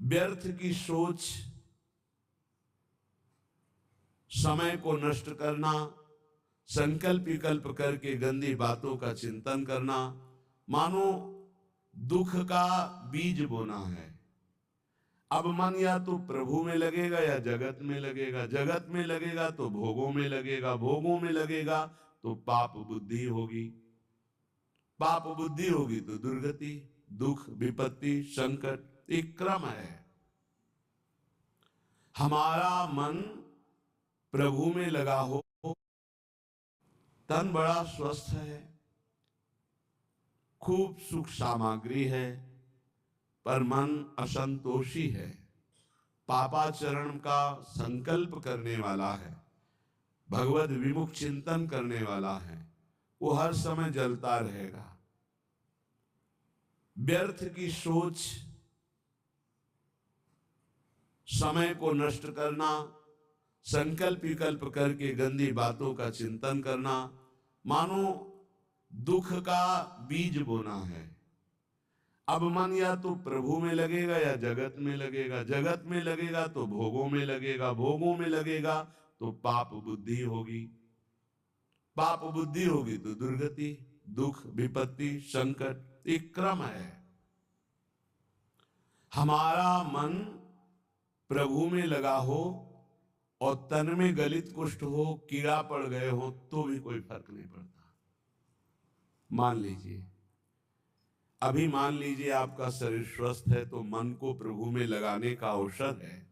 व्यर्थ की सोच, समय को नष्ट करना, संकल्प विकल्प करके गंदी बातों का चिंतन करना, मानो दुख का बीज बोना है। अब मन या तो प्रभु में लगेगा या जगत में लगेगा, जगत में लगेगा तो भोगों में लगेगा, भोगों में लगेगा तो पाप बुद्धि होगी, पाप बुद्धि होगी तो दुर्गति, दुख, विपत्ति, संकट, एक क्रम है। हमारा मन प्रभु में लगा हो, तन बड़ा स्वस्थ है, खूब सुख सामग्री है, पर मन असंतोषी है, पापाचरण का संकल्प करने वाला है, भगवत विमुख चिंतन करने वाला है, वो हर समय जलता रहेगा। व्यर्थ की सोच, समय को नष्ट करना, संकल्प विकल्प करके गंदी बातों का चिंतन करना, मानो दुख का बीज बोना है। अब मन या तो प्रभु में लगेगा या जगत में लगेगा, जगत में लगेगा तो भोगों में लगेगा, भोगों में लगेगा तो पाप बुद्धि होगी, पाप बुद्धि होगी तो दुर्गति, दुख, विपत्ति, संकट, एक क्रम है। हमारा मन प्रभु में लगा हो और तन में गलित कुष्ठ हो, कीड़ा पड़ गए हो, तो भी कोई फर्क नहीं पड़ता। मान लीजिए, अभी मान लीजिए आपका शरीर स्वस्थ है तो मन को प्रभु में लगाने का अवसर है।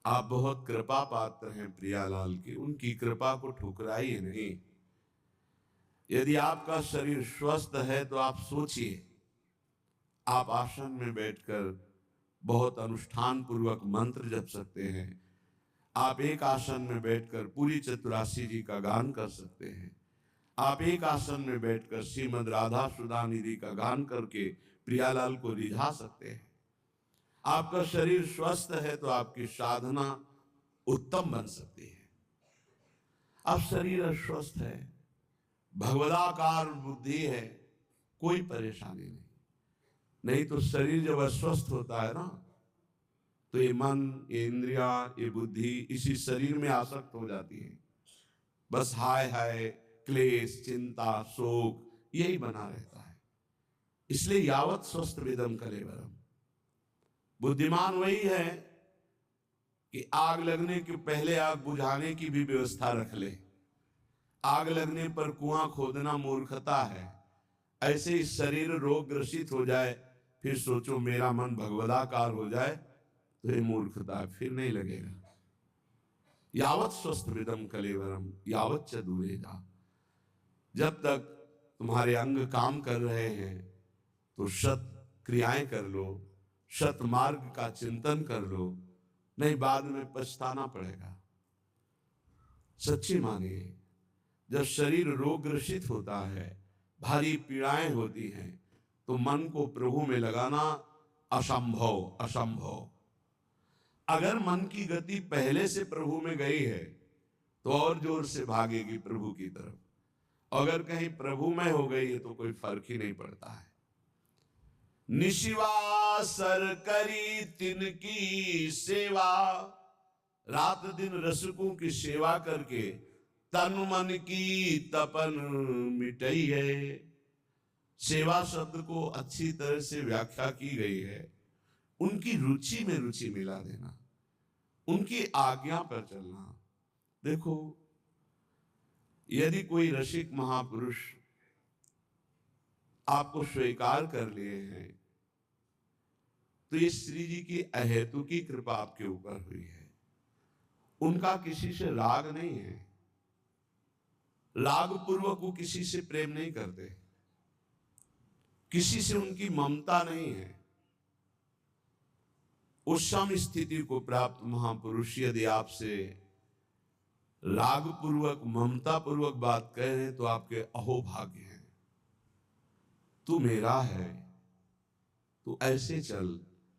आप बहुत कृपा पात्र हैं प्रियालाल की, उनकी कृपा को ठुकराइए नहीं। यदि आपका शरीर स्वस्थ है तो आप सोचिए, आप आसन में बैठकर बहुत अनुष्ठान पूर्वक मंत्र जप सकते हैं। आप एक आसन में बैठकर पूरी चतुरासी जी का गान कर सकते हैं। आप एक आसन में बैठकर श्रीमद राधा सुधा निधि का गान करके प्रियालाल को रिझा सकते हैं। आपका शरीर स्वस्थ है तो आपकी साधना उत्तम बन सकती है। अब शरीर अस्वस्थ है, भगवदाकार बुद्धि है, कोई परेशानी नहीं। नहीं तो शरीर जब अस्वस्थ होता है ना, तो ये मन, ये इंद्रिया, ये बुद्धि इसी शरीर में आसक्त हो जाती है। बस हाय हाय, क्लेश, चिंता, शोक यही बना रहता है। इसलिए यावत स्वस्थ विदम कलेवरम, बुद्धिमान वही है कि आग लगने के पहले आग बुझाने की भी व्यवस्था रख ले। आग लगने पर कुआं खोदना मूर्खता है। ऐसे ही शरीर रोग ग्रसित हो जाए, फिर सोचो मेरा मन भगवदाकार हो जाए, तो ये मूर्खता, फिर नहीं लगेगा। यावत स्वस्थ विदम कलेवरम यावत च दूरेजा, जब तक तुम्हारे अंग काम कर रहे हैं तो सत क्रियाएं कर लो, सत मार्ग का चिंतन कर लो, नहीं बाद में पछताना पड़ेगा। सच्ची मानिए, जब शरीर रोग ग्रसित होता है, भारी पीड़ाएं होती हैं, तो मन को प्रभु में लगाना असंभव, असंभव। अगर मन की गति पहले से प्रभु में गई है तो और जोर से भागेगी प्रभु की तरफ। अगर कहीं प्रभु में हो गई है तो कोई फर्क ही नहीं पड़ता है। निशिवासर करी तिनकी सेवा, रात दिन रसकों की सेवा करके तन मन की तपन मिटाई है। सेवा शब्द को अच्छी तरह से व्याख्या की गई है, उनकी रुचि में रुचि मिला देना, उनकी आज्ञा पर चलना। देखो, यदि कोई रसिक महापुरुष आपको स्वीकार कर लिए हैं तो ये श्री जी की अहेतु की कृपा आपके ऊपर हुई है। उनका किसी से राग नहीं है, राग पूर्वक वो किसी से प्रेम नहीं करते, किसी से उनकी ममता नहीं है। उस सम स्थिति को प्राप्त महापुरुष यदि आपसे राग पूर्वक, ममता पूर्वक बात कह रहे हैं तो आपके अहोभाग्य हैं। तू मेरा है, तू ऐसे चल,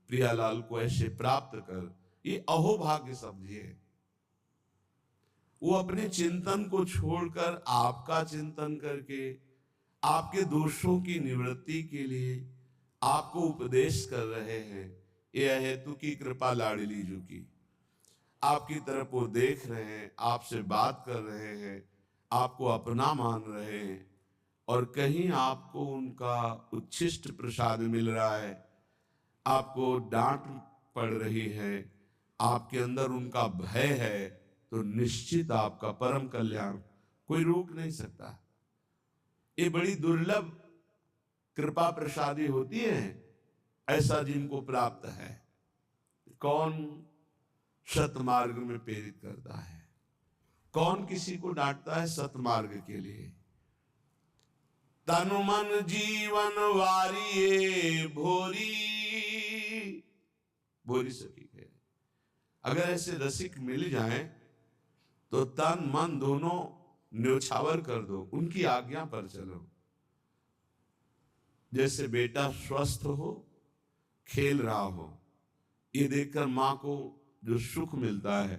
प्रियालाल को ऐसे प्राप्त कर, ये अहोभाग्य समझिए। वो अपने चिंतन को छोड़कर आपका चिंतन करके आपके दोषों की निवृत्ति के लिए आपको उपदेश कर रहे हैं, ये हेतु की कृपा लाडली जू की। आपकी तरफ वो देख रहे हैं, आपसे बात कर रहे हैं, आपको अपना मान रहे हैं, और कहीं आपको उनका उच्छिष्ट प्रसाद मिल रहा है, आपको डांट पड़ रही है, आपके अंदर उनका भय है, तो निश्चित आपका परम कल्याण कोई रोक नहीं सकता। ये बड़ी दुर्लभ कृपा प्रसादी होती है, ऐसा जिनको प्राप्त है। कौन सतमार्ग में प्रेरित करता है, कौन किसी को डांटता है सतमार्ग के लिए। तनु मन जीवन वारिये भोरी, भोरी सखी कह, अगर ऐसे रसिक मिल जाएं तो तन मन दोनों न्योछावर कर दो, उनकी आज्ञा पर चलो। जैसे बेटा स्वस्थ हो, खेल रहा हो, ये देखकर मां को जो सुख मिलता है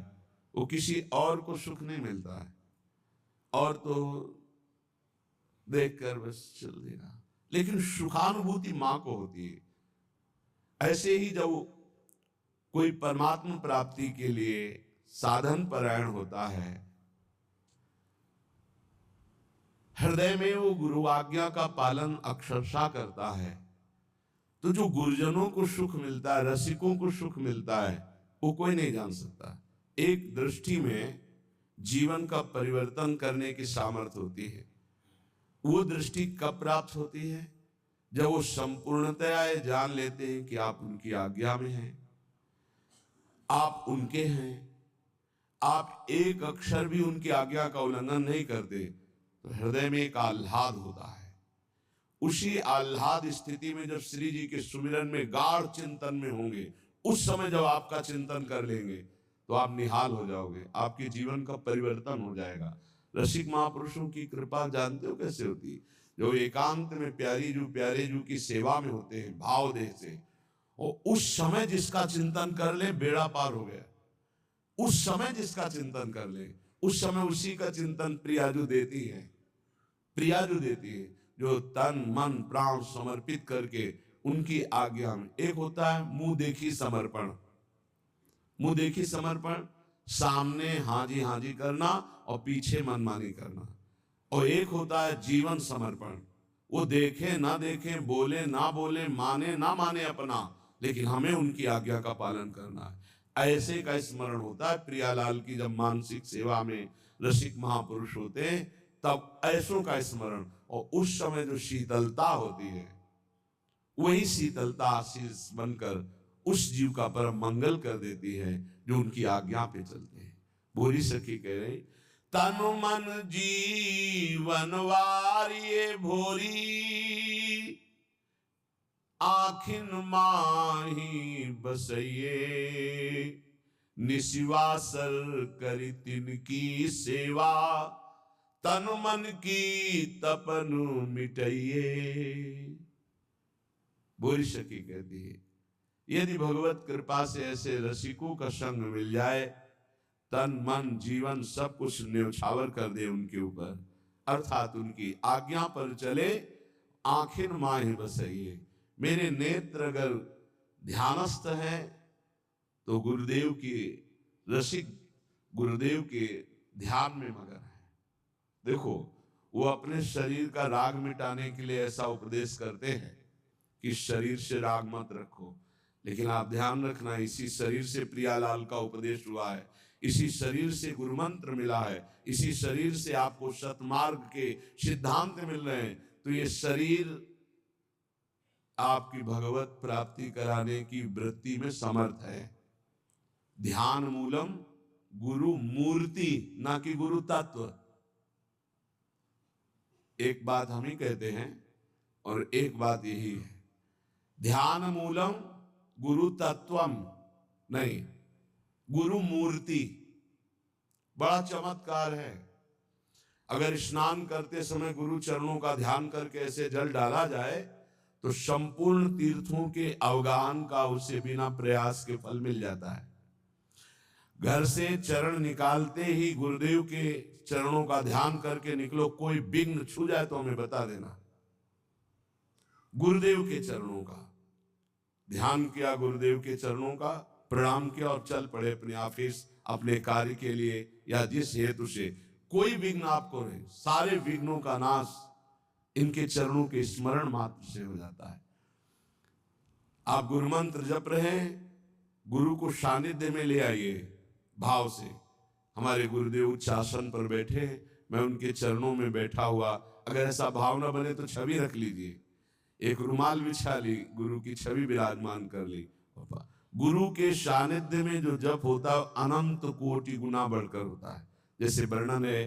वो किसी और को सुख नहीं मिलता है, और तो देखकर बस चल देगा, लेकिन सुखानुभूति मां को होती है। ऐसे ही जब कोई परमात्मा प्राप्ति के लिए साधन परायण होता है, हृदय में वो गुरु आज्ञा का पालन अक्षरशः करता है, तो जो गुरुजनों को सुख मिलता है, रसिकों को सुख मिलता है, वो कोई नहीं जान सकता। एक दृष्टि में जीवन का परिवर्तन करने की सामर्थ्य होती है। वो दृष्टि कब प्राप्त होती है? जब वो संपूर्णतया जान लेते हैं कि आप उनकी आज्ञा में हैं, आप उनके हैं, आप एक अक्षर भी उनकी आज्ञा का उल्लंघन नहीं करते, तो हृदय में एक आह्लाद होता है। उसी आह्लाद स्थिति में जब श्री जी के सुमिरन में गाढ़ चिंतन में होंगे, उस समय जब आपका चिंतन कर लेंगे तो आप निहाल हो जाओगे, आपके जीवन का परिवर्तन हो जाएगा। रसिक महापुरुषों की कृपा जानते हो कैसे होती है? जो एकांत में प्यारे जू की सेवा में होते हैं भाव देह से, और उस समय जिसका चिंतन कर ले बेड़ा पार हो गया। उस समय जिसका चिंतन कर ले, उस समय उसी का चिंतन प्रियाजू देती है, प्रियाजू देती है, जो तन मन प्राण समर्पित करके उनकी आज्ञा में। एक होता है मुंह देखी समर्पण, मुंह देखी समर्पण, सामने हाजी हाजी करना और पीछे मनमानी करना। और एक होता है जीवन समर्पण, वो देखे ना देखे, बोले ना बोले, माने ना माने अपना, लेकिन हमें उनकी आज्ञा का पालन करना है। ऐसे का स्मरण होता है प्रियालाल की। जब मानसिक सेवा में रसिक महापुरुष होते हैं तब ऐसों का स्मरण, और उस समय जो शीतलता होती है, वही शीतलता आशीष बनकर उस जीव का परम मंगल कर देती है जो उनकी आज्ञा पे चलते हैं। भोरी सखी कह रही, तनु मन जीवन वारिये भोरी, आखिन माही बसइये, निशिवासर करी तिनकी सेवा, तन मन की तपनु मिटाइये। भोरी सखी कहती है, यदि भगवत कृपा से ऐसे रसिकों का संग मिल जाए, तन मन जीवन सब कुछ न्योछावर कर दे उनके ऊपर, अर्थात उनकी आज्ञा पर चले, आखिर माही बसइये। मेरे नेत्र अगर ध्यानस्थ है तो गुरुदेव की, रसिक गुरुदेव के ध्यान में मगन है। देखो, वो अपने शरीर का राग मिटाने के लिए ऐसा उपदेश करते हैं कि शरीर से राग मत रखो, लेकिन आप ध्यान रखना, इसी शरीर से प्रियालाल का उपदेश हुआ है, इसी शरीर से गुरु मंत्र मिला है, इसी शरीर से आपको सतमार्ग के सिद्धांत मिल रहे हैं। तो ये शरीर आपकी भगवत प्राप्ति कराने की वृत्ति में समर्थ है। ध्यान मूलम गुरु मूर्ति, ना कि गुरु तत्व। एक बात हम ही कहते हैं और एक बात यही है, ध्यान मूलम गुरु तत्वम नहीं, गुरु मूर्ति। बड़ा चमत्कार है। अगर स्नान करते समय गुरु चरणों का ध्यान करके ऐसे जल डाला जाए तो संपूर्ण तीर्थों के अवगाहन का उसे बिना प्रयास के फल मिल जाता है। घर से चरण निकालते ही गुरुदेव के चरणों का ध्यान करके निकलो, कोई विघ्न छू जाए तो हमें बता देना। गुरुदेव के चरणों का ध्यान किया गुरुदेव के चरणों का, प्रणाम किया और चल पड़े अपने ऑफिस, अपने कार्य के लिए या जिस हेतु से। कोई विघ्न आपको नहीं, सारे विघ्नों का नाश इनके चरणों के स्मरण मात्र से हो जाता है। आप गुरु मंत्र जप रहे, गुरु को सानिध्य में ले आइए भाव से। हमारे गुरुदेव उच्च आसन पर बैठे हैं, मैं उनके चरणों में बैठा हुआ, अगर ऐसा भाव न बने तो छवि रख लीजिए, एक रुमाल बिछा ली, गुरु की छवि विराजमान कर ली। गुरु के सानिध्य में जो जप होता है अनंत कोटि गुना बढ़कर होता है। जैसे वर्णन है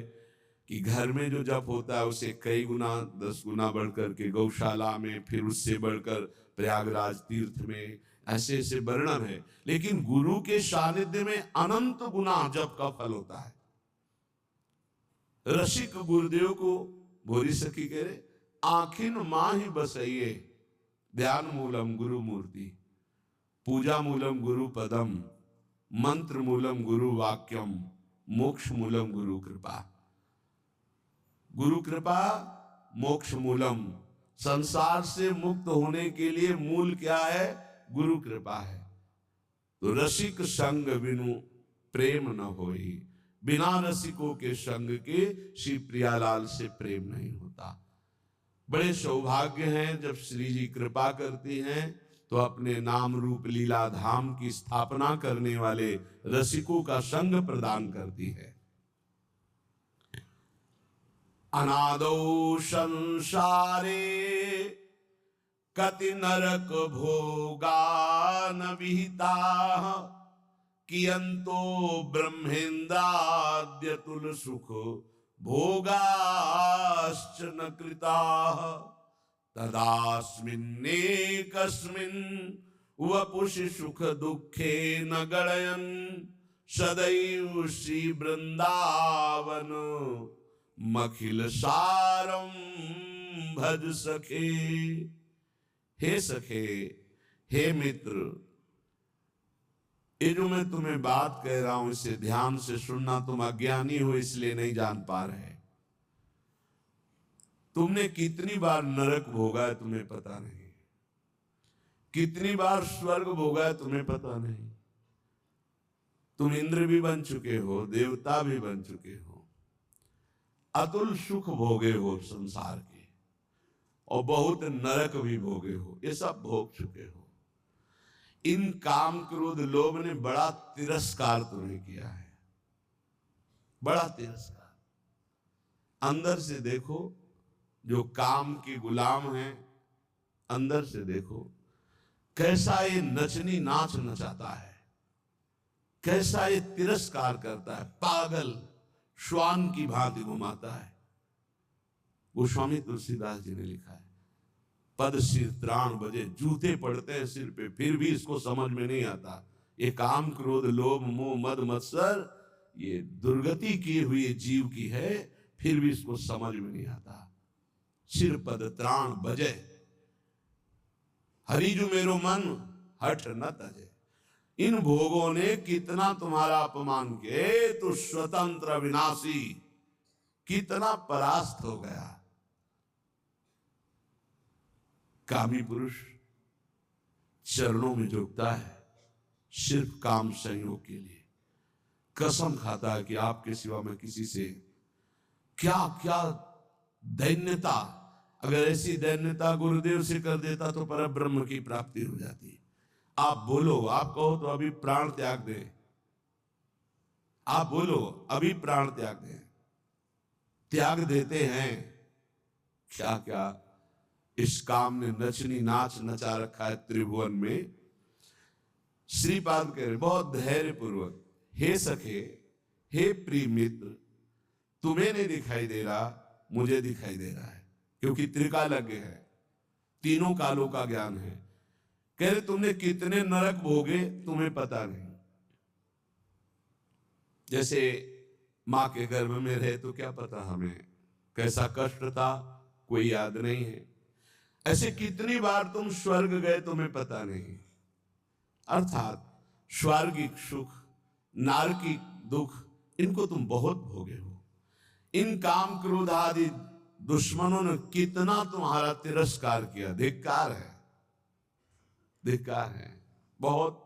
कि घर में जो जप होता है उसे कई गुना 10 गुना बढ़कर के गौशाला में, फिर उससे बढ़कर प्रयागराज तीर्थ में, ऐसे ऐसे वर्णन है। लेकिन गुरु के सानिध्य में अनंत गुना जप का फल होता है। रसिक गुरुदेव को भोरी सखी कह रहे, आखिन माही बसइये, ध्यान मूलम गुरु मूर्ति, पूजा मूलम गुरु पदम, मंत्र मूलम गुरु वाक्यम, मोक्ष मूलम गुरु कृपा। गुरु कृपा मोक्ष मूलम, संसार से मुक्त होने के लिए मूल क्या है? गुरु कृपा है। तो रसिक संग बिनु प्रेम न होई, बिना रसिकों के संग के श्री प्रियालाल से प्रेम नहीं होता। बड़े सौभाग्य हैं जब श्री जी कृपा करती हैं तो अपने नाम रूप लीला धाम की स्थापना करने वाले रसिकों का संग प्रदान करती है। अनादौ संसारे कति नरक भोगान विहिता, कियंतो ब्रह्मेन्द्राद्य तुल सुख भोगाश्च न कृताः, तदास्मिन्नेकस्मिन् वपुषि सुख दुःखे न गणयन्, सदैव श्री वृंदावन मखिल सारम भज सखे। हे सखे, हे मित्र, ये जो मैं तुम्हें बात कह रहा हूं इसे ध्यान से सुनना। तुम अज्ञानी हो इसलिए नहीं जान पा रहे। तुमने कितनी बार नरक भोगा है तुम्हें पता नहीं, कितनी बार स्वर्ग भोगा है तुम्हें पता नहीं। तुम इंद्र भी बन चुके हो, देवता भी बन चुके हो, अतुल सुख भोगे हो संसार के, और बहुत नरक भी भोगे हो, ये सब भोग चुके हो। इन काम क्रोध लोभ ने बड़ा तिरस्कार तुम्हें किया है, बड़ा तिरस्कार। अंदर से देखो, जो काम के गुलाम हैं, अंदर से देखो कैसा ये नचनी नाच नचाता है, कैसा ये तिरस्कार करता है, पागल श्वान की भांति घुमाता है। गोस्वामी तुलसीदास जी ने लिखा है, पद सिर त्राण बजे, जूते पड़ते हैं सिर पे, फिर भी इसको समझ में नहीं आता। ये काम क्रोध लोभ मोह मद मत्सर ये दुर्गति की हुई जीव की है, फिर भी इसको समझ में नहीं आता। सिर पद त्राण बजे, हरिजु मेरो मन हठ न तजे। इन भोगों ने कितना तुम्हारा अपमान किए, तो स्वतंत्र विनाशी कितना परास्त हो गया। कामी पुरुष चरणों में झुकता है सिर्फ काम संयोग के लिए, कसम खाता है कि आपके सिवा मैं किसी से क्या क्या दैन्यता, अगर ऐसी दैन्यता गुरुदेव से कर देता तो पर ब्रह्म की प्राप्ति हो जाती। आप बोलो, आप कहो तो अभी प्राण त्याग दें, आप बोलो अभी प्राण त्याग दें, त्याग देते हैं। क्या क्या इस काम ने नचनी नाच नचा रखा है त्रिभुवन में। श्रीपाद कह रहे बहुत धैर्य पूर्वक, हे सखे, हे प्रिय मित्र, तुम्हें नहीं दिखाई दे रहा, मुझे दिखाई दे रहा है, क्योंकि त्रिकालज्ञ है, तीनों कालों का ज्ञान है। कह रहे तुमने कितने नरक भोगे तुम्हें पता नहीं। जैसे मां के गर्भ में रहे तो क्या पता हमें कैसा कष्ट था, कोई याद नहीं है। ऐसे कितनी बार तुम स्वर्ग गए तुम्हें पता नहीं। अर्थात स्वर्गिक सुख, नारकिक दुख, इनको तुम बहुत भोगे हो। इन काम क्रोध आदि दुश्मनों ने कितना तुम्हारा तिरस्कार किया, धिक्कार है, धिक्कार है, बहुत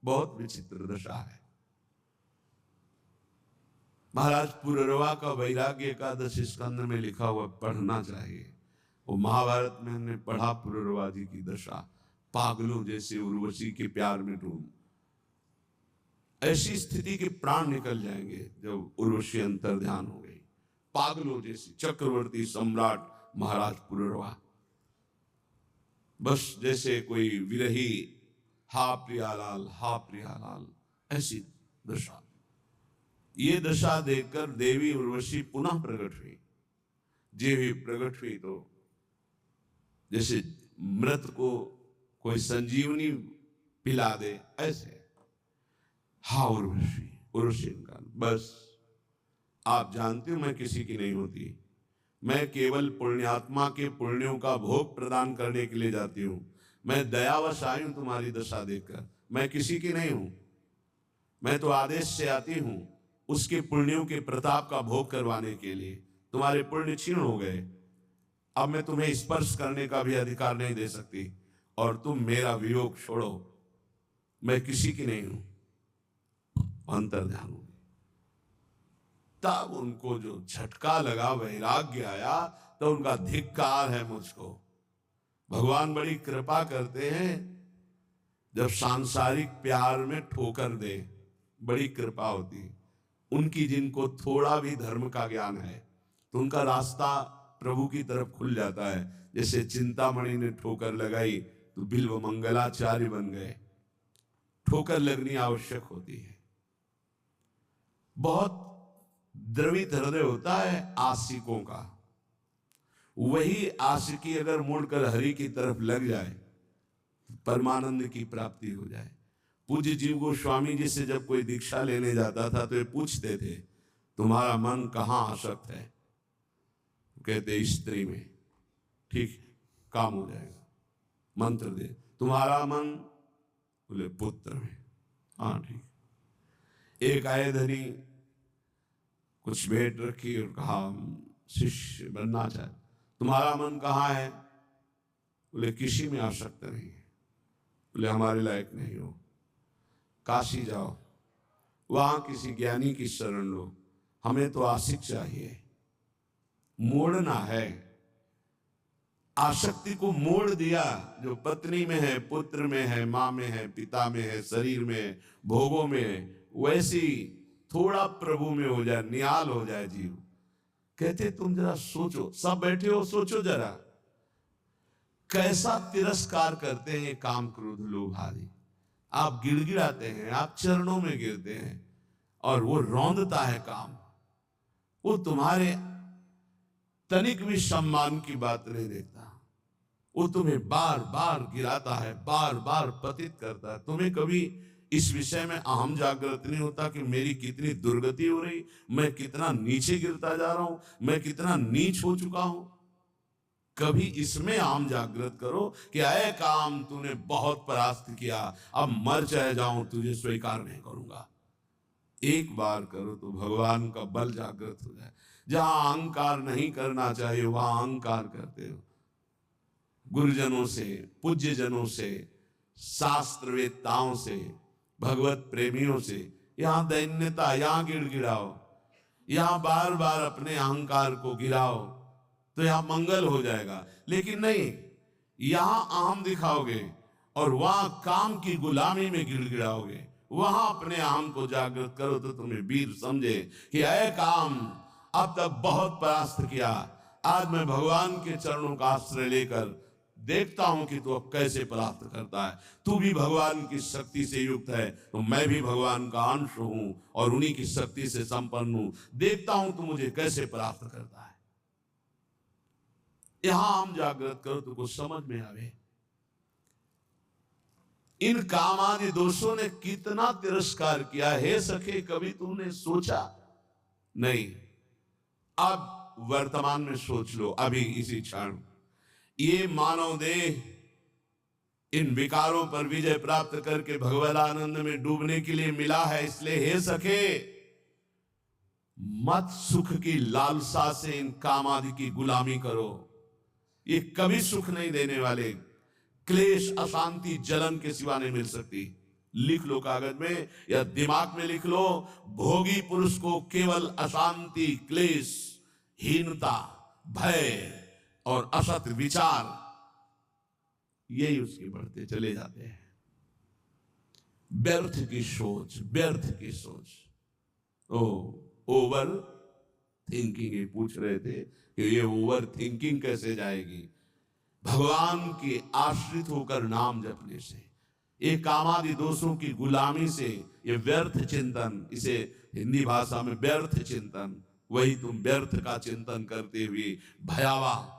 बहुत विचित्र दशा है। महाराज पुररवा का वैराग्य एकादश स्कंद में लिखा हुआ पढ़ना चाहिए। वो महाभारत में हमने पढ़ा पुररवा जी की दशा, पागलों जैसे उर्वशी के प्यार में डूब, ऐसी स्थिति के प्राण निकल जाएंगे जब उर्वशी अंतर ध्यान हो गई। पागलों जैसी चक्रवर्ती सम्राट महाराज पुररवा, बस जैसे कोई विरही, हा प्रियालाल हा प्रियालाल, ऐसी दशा। ये दशा देखकर देवी उर्वशी पुनः प्रकट हुई। देवी प्रकट हुई तो जैसे मृत को कोई संजीवनी पिला दे, ऐसे हा उर्वशी, उर्वशी का बस आप जानते हो मैं किसी की नहीं होती, मैं केवल पुण्यात्मा के पुण्यों का भोग प्रदान करने के लिए जाती हूं। मैं दयावश आई हूं तुम्हारी दशा देखकर, मैं किसी की नहीं हूं। मैं तो आदेश से आती हूं उसके पुण्यों के प्रताप का भोग करवाने के लिए। तुम्हारे पुण्य क्षीण हो गए, अब मैं तुम्हें स्पर्श करने का भी अधिकार नहीं दे सकती, और तुम मेरा वियोग छोड़ो, मैं किसी की नहीं हूं। अंतर्ध्यान हो, तब उनको जो झटका लगा, वैराग्य आया, तो उनका धिक्कार है मुझको। भगवान बड़ी कृपा करते हैं, जब सांसारिक प्यार में ठोकर दे, बड़ी कृपा होती है उनकी। जिनको थोड़ा भी धर्म का ज्ञान है तो उनका रास्ता प्रभु की तरफ खुल जाता है। जैसे चिंतामणि ने ठोकर लगाई तो बिल्व मंगलाचार्य बन गए। ठोकर लगनी आवश्यक होती है। बहुत द्रवित हृदय होता है आशिकों का, वही आशिकी अगर मुड़कर हरि की तरफ लग जाए, परमानंद की प्राप्ति हो जाए। पूज्य जीव गोस्वामी जी से जब कोई दीक्षा लेने जाता था तो ये पूछते थे, तुम्हारा मन कहाँ आसक्त है? कहते स्त्री में। ठीक, काम हो जाएगा, मंत्र दे। तुम्हारा मन? बोले पुत्र में। हाँ ठीक। एक आए धनी, कुछ भेंट रखी और कहा शिष्य बनना चाहे, तुम्हारा मन कहाँ है? बोले किसी में आसक्त नहीं है। बोले हमारे लायक नहीं हो, काशी जाओ, वहां किसी ज्ञानी की शरण लो, हमें तो आशिक चाहिए। मोड़ना है, आसक्ति को मोड़ दिया। जो पत्नी में है, पुत्र में है, माँ में है, पिता में है, शरीर में, भोगों में, वैसी थोड़ा प्रभु में हो जाए, निहाल हो जाए जीव। कहते तुम जरा सोचो, सब बैठे हो, सोचो जरा कैसा तिरस्कार करते हैं काम क्रोध लोभ आदि। आप गिड़गिड़ाते हैं, आप चरणों में गिरते हैं, और वो रौंदता है काम। वो तुम्हारे तनिक भी सम्मान की बात नहीं देखता, वो तुम्हें बार बार गिराता है, बार बार पतित करता है। तुम्हें कभी इस विषय में अहम जागृत नहीं होता कि मेरी कितनी दुर्गति हो रही, मैं कितना नीचे गिरता जा रहा हूं, मैं कितना नीच हो चुका हूं। कभी इसमें अहम जागृत करो कि अय काम तूने बहुत परास्त किया, अब मर चाहे जाऊं तुझे स्वीकार नहीं करूंगा। एक बार करो तो भगवान का बल जागृत हो जाए। जहां अहंकार नहीं करना चाहिए वहां अहंकार करते हो। गुरुजनों से, पूज्य जनों से, शास्त्रवेत्ताओं से, भगवत प्रेमियों से यहां दैन्यता, यहां गिड़गिड़ाओ, यहां बार बार अपने अहंकार को गिराओ तो यहां मंगल हो जाएगा। लेकिन नहीं, यहां अहम दिखाओगे और वहां काम की गुलामी में गिड़गिड़ाओगे। वहां अपने अहम को जागृत करो तो तुम्हें वीर समझे कि अय काम अब तक बहुत परास्त किया, आज मैं भगवान के चरणों का आश्रय लेकर देखता हूं कि तू अब कैसे परास्त करता है। तू भी भगवान की शक्ति से युक्त है तो मैं भी भगवान का अंश हूं और उन्हीं की शक्ति से संपन्न हूं। देखता हूं तू मुझे कैसे परास्त करता है। यहां हम जागृत करो तो कुछ समझ में आवे। इन कामादि दोषों ने कितना तिरस्कार किया है सखे, कभी तुमने सोचा नहीं। अब वर्तमान में सोच लो, अभी इसी क्षण ये मानव देह इन विकारों पर विजय प्राप्त करके भगवत आनंद में डूबने के लिए मिला है। इसलिए हे सखे, मत सुख की लालसा से इन काम आदि की गुलामी करो, ये कभी सुख नहीं देने वाले। क्लेश, अशांति, जलन के सिवा नहीं मिल सकती। लिख लो कागज में या दिमाग में लिख लो, भोगी पुरुष को केवल अशांति, क्लेश, हीनता, भय और असत विचार, यही उसके बढ़ते चले जाते हैं। व्यर्थ की सोच, व्यर्थ की सोच। Over thinking. ये पूछ रहे थे कि ये ओवर थिंकिंग कैसे जाएगी? भगवान के आश्रित होकर नाम जपने से, ये कामादि दोषों की गुलामी से, ये व्यर्थ चिंतन, इसे हिंदी भाषा में व्यर्थ चिंतन, वही तुम व्यर्थ का चिंतन करते हुए भयावह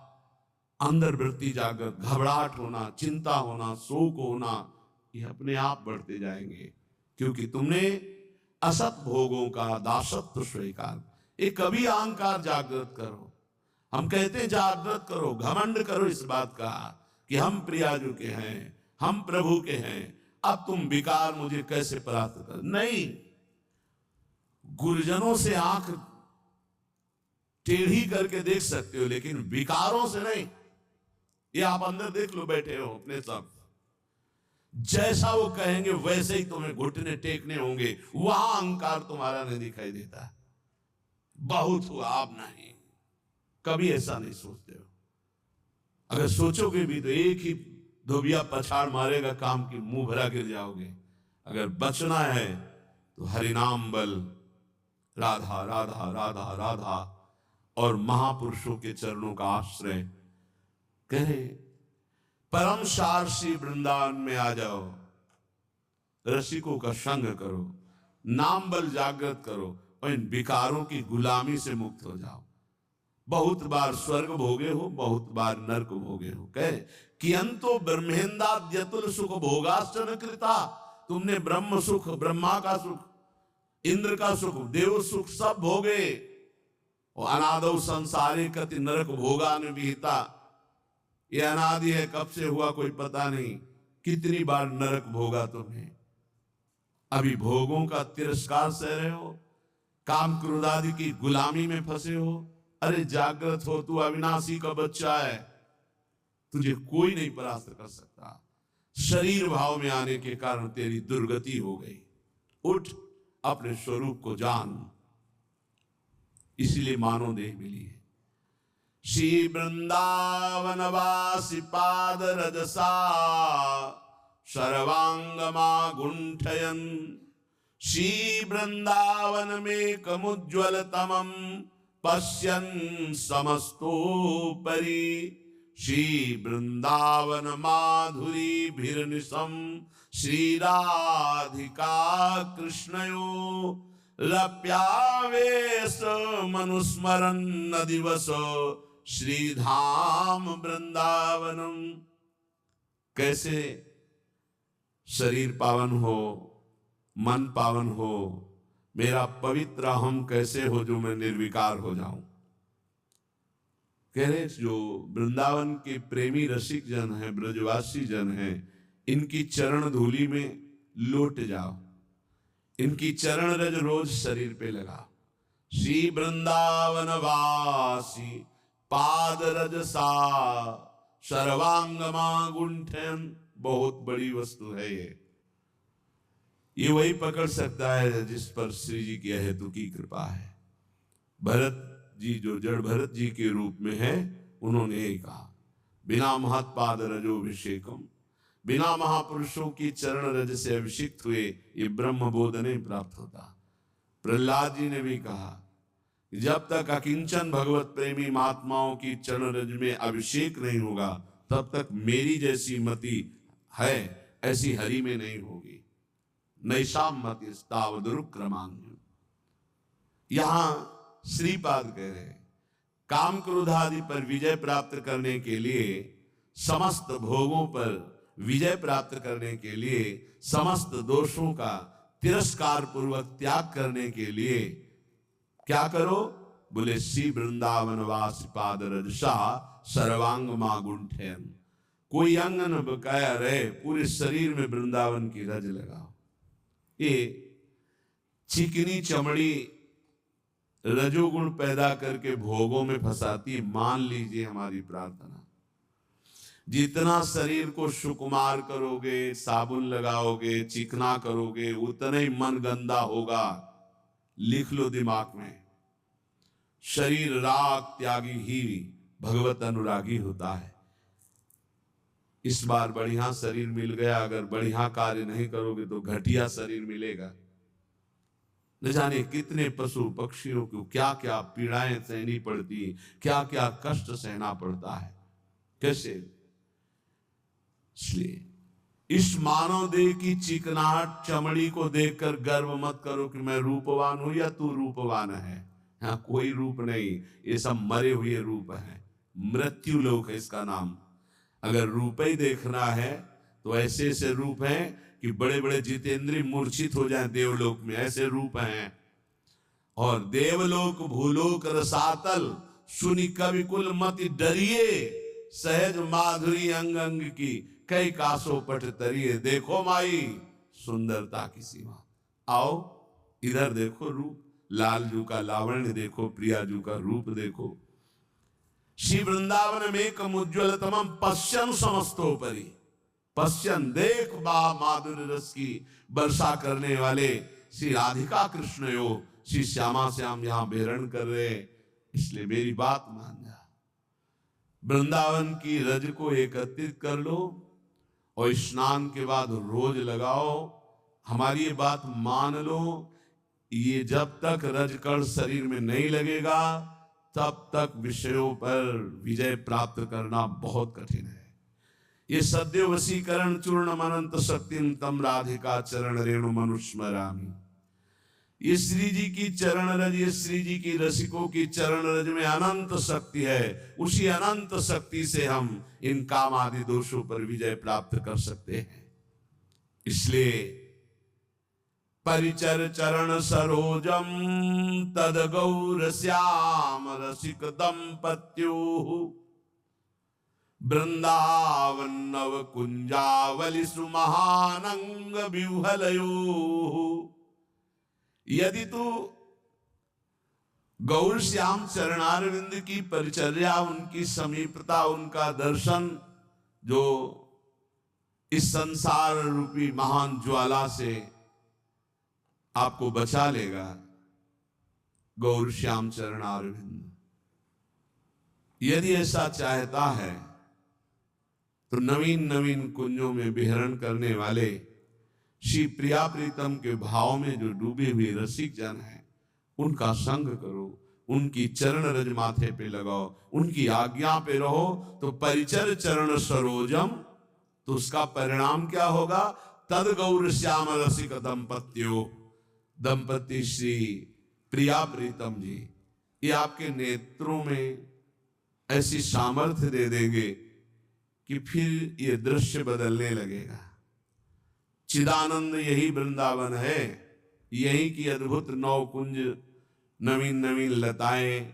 अंदर वृत्ति जागृत, घबराहट होना, चिंता होना, शोक होना, ये अपने आप बढ़ते जाएंगे, क्योंकि तुमने असत भोगों का दासत्व स्वीकार। एक कभी अहंकार जागृत करो। हम कहते जागृत करो, घमंड करो इस बात का कि हम प्रियाजू के हैं, हम प्रभु के हैं, अब तुम विकार मुझे कैसे प्राप्त कर। नहीं, गुरुजनों से आंख टेढ़ी करके देख सकते हो, लेकिन विकारों से नहीं। ये आप अंदर देख लो, बैठे हो अपने सब, जैसा वो कहेंगे वैसे ही तुम्हें घुटने टेकने होंगे। वहां अहंकार तुम्हारा नहीं दिखाई देता। बहुत हुआ, आप नहीं, कभी ऐसा नहीं सोचते हो। अगर सोचोगे भी तो एक ही धोबिया पछाड़ मारेगा, काम की मुंह भरा गिर जाओगे। अगर बचना है तो हरिनाम बल, राधा राधा राधा राधा और महापुरुषों के चरणों का आश्रय। कहे परम सार श्री वृंदावन में आ जाओ, रसिकों का संग करो, नाम बल जागृत करो और इन विकारों की गुलामी से मुक्त हो जाओ। बहुत बार स्वर्ग भोगे हो, बहुत बार नरक भोगे हो। कहे कि अंतो ब्रह्मेंदाद्यतुल सुख भोगाश्चन कृता। तुमने ब्रह्म सुख, ब्रह्मा का सुख, इंद्र का सुख, देव सुख सब भोगे। और अनादौ संसारे कति नरक भोगानुविहिता। ये अनादि है, कब से हुआ कोई पता नहीं, कितनी बार नरक भोगा तुमने। अभी भोगों का तिरस्कार सह रहे हो, काम क्रोध आदि की गुलामी में फंसे हो। अरे जागृत हो, तू अविनाशी का बच्चा है, तुझे कोई नहीं परास्त कर सकता। शरीर भाव में आने के कारण तेरी दुर्गति हो गई। उठ, अपने स्वरूप को जान। इसीलिए मानव देह मिली है। श्री वृंदावन वासी पाद रजसा सर्वांगमा गुंठयन। श्री वृंदावन में कमुज्ज्वल तमम पश्यन् समस्तोपरि। श्री वृंदावन माधुरी भिर्निशम श्री राधिका कृष्णयो। लप्यावेश मनुस्मरन् दिवस श्रीधाम वृंदावनम। कैसे शरीर पावन हो, मन पावन हो, मेरा पवित्र हम कैसे हो जो मैं निर्विकार हो जाऊं। कह रहे जो वृंदावन के प्रेमी रसिक जन हैं, ब्रजवासी जन हैं, इनकी चरण धूलि में लौट जाओ। इनकी चरण रज रोज शरीर पे लगा। श्री वृंदावन वासी पाद रजसा सर्वांगमा गुंठन। बहुत बड़ी वस्तु है ये वही पकड़ सकता है जिस पर श्री जी की अहेतु की कृपा है। भरत जी जो जड़ भरत जी के रूप में है, उन्होंने यही कहा, बिना महत्पाद रजोभिषेकम, बिना महापुरुषों की चरण रज से अभिषिक्त हुए ये ब्रह्म बोध नहीं प्राप्त होता। प्रहलाद जी ने भी कहा कि जब तक अकिंचन भगवत प्रेमी महात्माओं की चरण रज में अभिषेक नहीं होगा, तब तक मेरी जैसी मति है ऐसी हरि में नहीं होगी। नैषाम मति तावदुरुक्रमांग। यहां श्रीपाद कह रहे हैं, काम क्रोध आदि पर विजय प्राप्त करने के लिए, समस्त भोगों पर विजय प्राप्त करने के लिए, समस्त दोषों का तिरस्कार पूर्वक त्याग करने के लिए क्या करो? बोले श्री वृंदावन वास पाद रजसा सर्वांग मागुंठन। कोई अंग न बकाया रहे, पूरे शरीर में वृंदावन की रज लगाओ। ये चिकनी चमड़ी रजोगुण पैदा करके भोगों में फंसाती है। मान लीजिए हमारी प्रार्थना, जितना शरीर को सुकुमार करोगे, साबुन लगाओगे, चिकना करोगे, उतना ही मन गंदा होगा। लिख लो दिमाग में, शरीर राग त्यागी ही भगवत अनुरागी होता है। इस बार बढ़िया शरीर मिल गया, अगर बढ़िया कार्य नहीं करोगे तो घटिया शरीर मिलेगा। न जाने कितने पशु पक्षियों को क्या क्या पीड़ाएं सहनी पड़ती, क्या क्या कष्ट सहना पड़ता है, कैसे। इसलिए इस मानव देह की चिकनाहट चमड़ी को देखकर गर्व मत करो कि मैं रूपवान हूं या तू रूपवान है। यहाँ कोई रूप नहीं, ये सब मरे हुए रूप है, मृत्यु लोक है इसका नाम। अगर रूप ही देखना है तो ऐसे ऐसे रूप हैं कि बड़े बड़े जितेंद्री मूर्छित हो जाएं देवलोक में, ऐसे रूप हैं। और देवलोक भूलोक रसातल सुनी कवि कुल मति डरिए, सहज माधुरी अंग अंग की कई कासो पट तरिए। देखो माई सुंदरता की सीमा, आओ इधर देखो रूप, लालजू का लावण्य देखो, प्रियाजू का रूप देखो। श्री वृंदावन में कम उज्ज्वल तमम पश्यन समस्तोपरि, पश्यन देख बा माधुर्य रस की वर्षा करने वाले श्री राधिका कृष्ण यो, श्री श्यामा श्याम यहां बेहरण कर रहे। इसलिए मेरी बात मान जा, वृंदावन की रज को एकत्रित कर लो और स्नान के बाद रोज लगाओ। हमारी ये बात मान लो, ये जब तक रजकण शरीर में नहीं लगेगा तब तक विषयों पर विजय प्राप्त करना बहुत कठिन है। ये सद्यो वशीकरण चूर्ण अनंत शक्तिम तम राधिका चरण रेणु मनुस्मरामि। ये श्री जी की चरण रज, ये श्री जी की रसिकों की चरण रज में अनंत शक्ति है। उसी अनंत शक्ति से हम इन काम आदि दोषों पर विजय प्राप्त कर सकते हैं। इसलिए परिचर चरण सरोजम तद गौर श्याम रसिक दंपत्यो, वृंदावन नव कुंजावली सुमहानंग विह्वलयो। यदि तू गौर श्याम चरणारविंद की परिचर्या, उनकी समीपता, उनका दर्शन जो इस संसार रूपी महान ज्वाला से आपको बचा लेगा, गौर श्याम चरणारविंद, यदि ऐसा चाहता है तो नवीन नवीन कुंजों में विहरण करने वाले श्री प्रिया प्रीतम के भाव में जो डूबे हुए रसिक जन हैं, उनका संग करो, उनकी चरण रज माथे पे लगाओ, उनकी आज्ञा पे रहो, तो परिचर चरण सरोजम, तो उसका परिणाम क्या होगा? तद गौर श्याम रसिक दंपत्यो, दंपति श्री प्रिया प्रीतम जी, ये आपके नेत्रों में ऐसी सामर्थ्य दे देंगे कि फिर ये दृश्य बदलने लगेगा। चिदानंद यही वृंदावन है, यही की अद्भुत नौ कुंज, नवीन नवीन लताएं,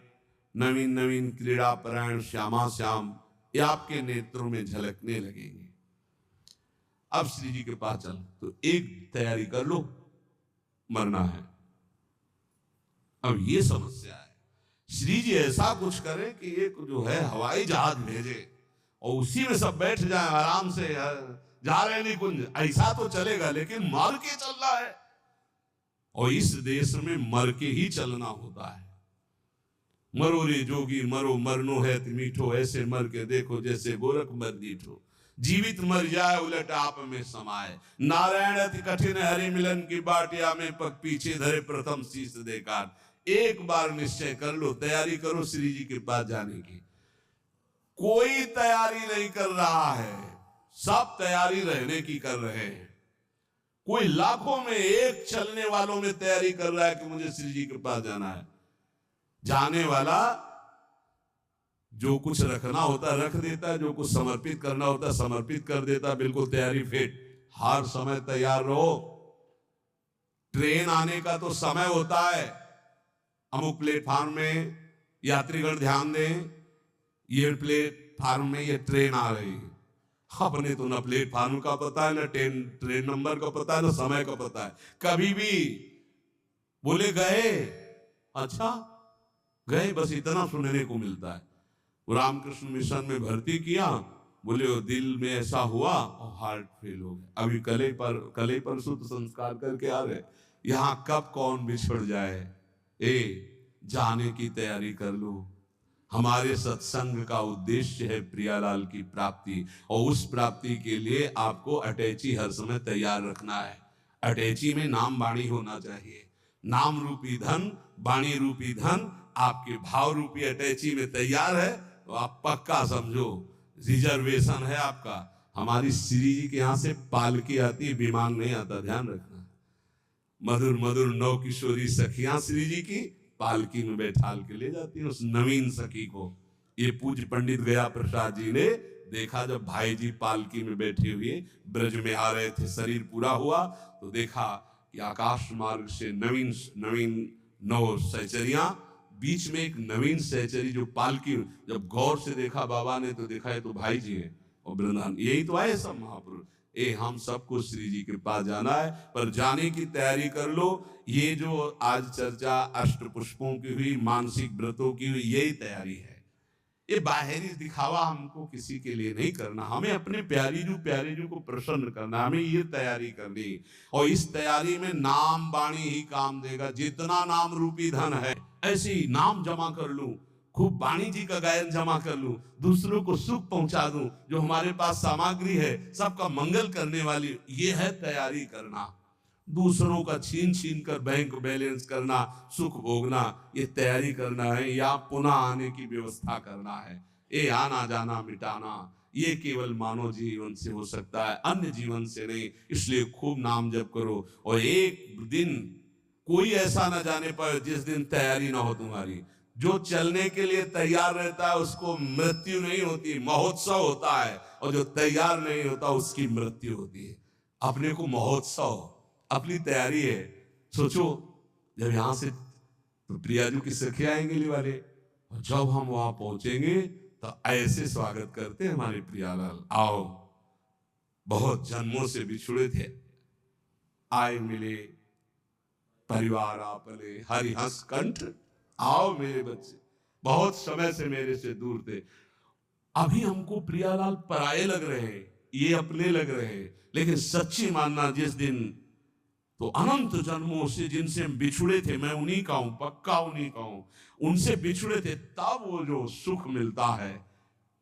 नवीन नवीन क्रीड़ा परायण श्यामा श्याम, ये आपके नेत्रों में झलकने लगेंगे। अब श्री जी के पास चल, तो एक तैयारी कर लो, मरना है। अब ये समस्या है, श्री जी ऐसा कुछ करे कि एक जो है हवाई जहाज भेजे और उसी में सब बैठ जाए आराम से, जा रहे नहीं कुंज, ऐसा तो चलेगा, लेकिन मर के चल रहा है। और इस देश में मर के ही चलना होता है। मरो रे जोगी मरो, मरनो है मीठो, ऐसे मर के देखो जैसे गोरख मर दीठो। जीवित मर जाए उलट आप में समाये, नारायण अति कठिन हरि मिलन की बाटिया में पग पीछे धरे प्रथम शीश देकार। एक बार निश्चय कर लो, तैयारी करो श्री जी के पास जाने की। कोई तैयारी नहीं कर रहा है, सब तैयारी रहने की कर रहे हैं। कोई लाखों में एक चलने वालों में तैयारी कर रहा है कि मुझे श्री जी के पास जाना है। जाने वाला जो कुछ रखना होता रख देता है, जो कुछ समर्पित करना होता समर्पित कर देता, बिल्कुल तैयारी फिट। हर समय तैयार रहो। ट्रेन आने का तो समय होता है, अमुक प्लेटफार्म में यात्रीगण ध्यान दें, ये प्लेटफार्म में ये ट्रेन आ रही है। अपने तो ना प्लेटफार्म का पता है, ना ट्रेन नंबर का पता है, ना समय का पता है। कभी भी बोले गए, अच्छा गए, बस इतना सुनने को मिलता है। रामकृष्ण मिशन में भर्ती किया, बोले वो दिल में ऐसा हुआ और हार्ट फेल हो गया। अभी कल परसों तो संस्कार करके आ रहे, यहाँ कब कौन बिछड़ जाए। जाने की तैयारी कर लो। हमारे सत्संग का उद्देश्य है प्रियालाल की प्राप्ति, और उस प्राप्ति के लिए आपको अटैची हर समय तैयार रखना है। अटैची में नाम वाणी होना चाहिए। नाम रूपी धन, वाणी रूपी धन आपके भाव रूपी अटैची में तैयार है तो आप पक्का समझो रिजर्वेशन है आपका। हमारी श्री जी के यहाँ से पालकी आती है, विमान नहीं आता, ध्यान रखना। मधुर मधुर नौ किशोरी सखियां श्री जी की पालकी में बैठाल के ले जाती है उस नवीन सखी को। ये पूज्य पंडित गया प्रसाद जी ने देखा, जब भाई जी पालकी में बैठे हुए ब्रज में आ रहे थे, शरीर पूरा हुआ तो देखा कि आकाश मार्ग से नवीन नवीन 9 सहचरियां, बीच में एक नवीन सहचरी जो पालकी, जब गौर से देखा बाबा ने तो देखा है तो भाई जी हैं और वृंदावन, यही तो आए सब महापुरुष। हम सबको श्री जी के पास जाना है, पर जाने की तैयारी कर लो। ये जो आज चर्चा अष्ट पुष्पों की हुई, मानसिक व्रतों की हुई, यही तैयारी है। ये बाहरी दिखावा हमको किसी के लिए नहीं करना, हमें अपने प्यारे जो को प्रसन्न करना, हमें ये तैयारी करनी। और इस तैयारी में नाम वाणी ही काम देगा। जितना नाम रूपी धन है ऐसे ही नाम जमा कर लूं, खूब वाणी जी का गायन जमा कर लूं, दूसरों को सुख पहुंचा दूं। जो हमारे पास सामग्री है सबका मंगल करने वाली, ये है तैयारी करना। दूसरों का छीन छीन कर बैंक बैलेंस करना, सुख भोगना, ये तैयारी करना है, या पुनः आने की व्यवस्था करना है। ये आना जाना मिटाना ये केवल मानव जीवन से हो सकता है, अन्य जीवन से नहीं। इसलिए खूब नाम जप करो, और एक दिन कोई ऐसा ना जाने पाए जिस दिन तैयारी ना हो तुम्हारी। जो चलने के लिए तैयार रहता है उसको मृत्यु नहीं होती, महोत्सव होता है। और जो तैयार नहीं होता उसकी मृत्यु होती है। अपने को महोत्सव, अपनी तैयारी है। सोचो जब यहां से तो प्रियाजू की सखी आएंगे वाले, और जब हम वहां पहुंचेंगे तो ऐसे स्वागत करते हमारे प्रियालाल, आओ बहुत जन्मों से बिछुड़े थे, आए मिले, परिवार आपले हरि हंस कंठ, आओ मेरे बच्चे, बहुत समय से मेरे से दूर थे। अभी हमको प्रियालाल पराये लग रहे हैं, ये अपने लग रहे हैं, लेकिन सच्ची मानना जिस दिन तो अनंत जन्मों से जिनसे हम बिछुड़े थे, मैं उन्हीं का हूं, पक्का उन्हीं का हूं, उनसे बिछुड़े थे, तब वो जो सुख मिलता है,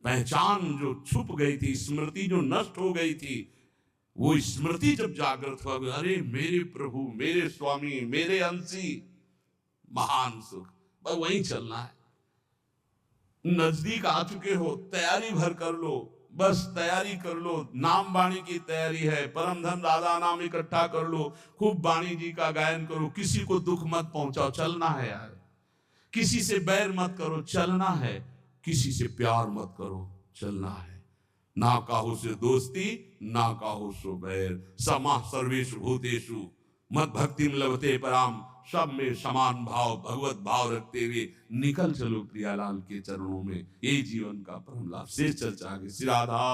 पहचान जो छुप गई थी, स्मृति जो नष्ट हो गई थी, वो स्मृति जब जागृत हो गई, अरे मेरे प्रभु, मेरे स्वामी, मेरे अंशी, महान सुख। बस वहीं चलना है। नजदीक आ चुके हो, तैयारी भर कर लो, बस तैयारी कर लो। नाम वाणी की तैयारी है, परम धन राधा नाम इकट्ठा कर लो, खूब वाणी जी का गायन करो, किसी को दुख मत पहुंचाओ, चलना है यार। किसी से बैर मत करो, चलना है। किसी से प्यार मत करो, चलना है। ना काहू से दोस्ती, ना काहू सो बैर, समा सर्वेषु भूतेषु मत भक्ति लभते पराम। सब में समान भाव, भगवत भाव रखते हुए निकल चलो प्रियालाल के चरणों में। यही जीवन का परम लाभ। शेष चर्चा आगे। श्री राधा।